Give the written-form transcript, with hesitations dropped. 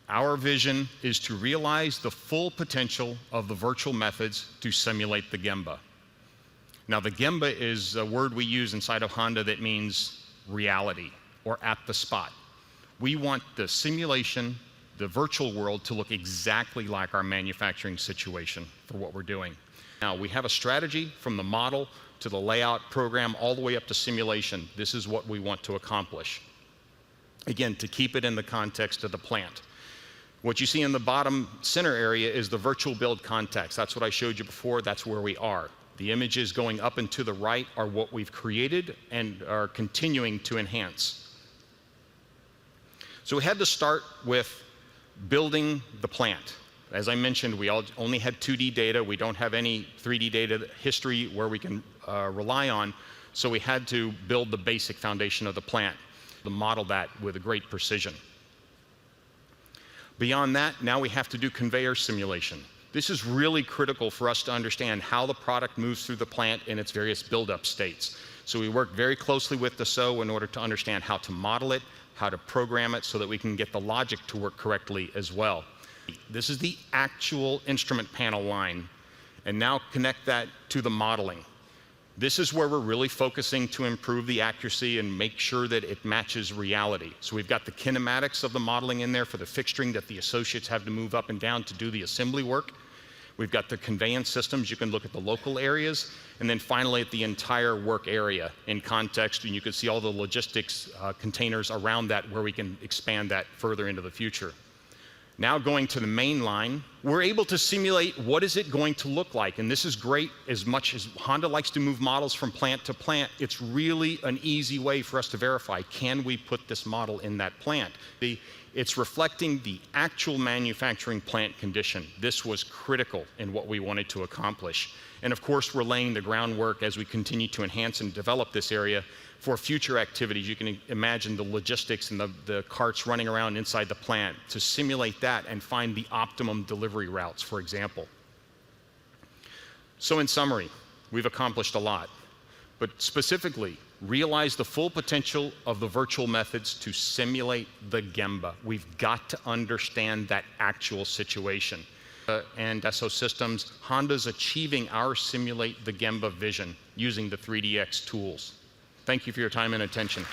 Our vision is to realize the full potential of the virtual methods to simulate the Gemba. Now, the Gemba is a word we use inside of Honda that means reality or at the spot. We want the simulation, the virtual world, to look exactly like our manufacturing situation for what we're doing. Now, we have a strategy from the model to the layout program all the way up to simulation. This is what we want to accomplish. Again, to keep it in the context of the plant. What you see in the bottom center area is the virtual build context. That's what I showed you before. That's where we are. The images going up and to the right are what we've created and are continuing to enhance. So we had to start with building the plant. As I mentioned, we only had 2D data. We don't have any 3D data history where we can rely on. So we had to build the basic foundation of the plant, to model that with a great precision. Beyond that, now we have to do conveyor simulation. This is really critical for us to understand how the product moves through the plant in its various buildup states. So we work very closely with the SO in order to understand how to model it, how to program it so that we can get the logic to work correctly as well. This is the actual instrument panel line, and now connect that to the modeling. This is where we're really focusing to improve the accuracy and make sure that it matches reality. So we've got the kinematics of the modeling in there for the fixturing that the associates have to move up and down to do the assembly work. We've got the conveyance systems. You can look at the local areas. And then finally at the entire work area in context, and you can see all the logistics containers around that where we can expand that further into the future. Now going to the main line, we're able to simulate what is it going to look like. And this is great. As much as Honda likes to move models from plant to plant, it's really an easy way for us to verify, can we put this model in that plant? It's reflecting the actual manufacturing plant condition. This was critical in what we wanted to accomplish. And of course, we're laying the groundwork as we continue to enhance and develop this area for future activities. You can imagine the logistics and the carts running around inside the plant to simulate that and find the optimum delivery routes, for example. So in summary, we've accomplished a lot, but specifically, realize the full potential of the virtual methods to simulate the Gemba. We've got to understand that actual situation. And SO Systems, Honda's achieving our simulate the Gemba vision using the 3DX tools. Thank you for your time and attention.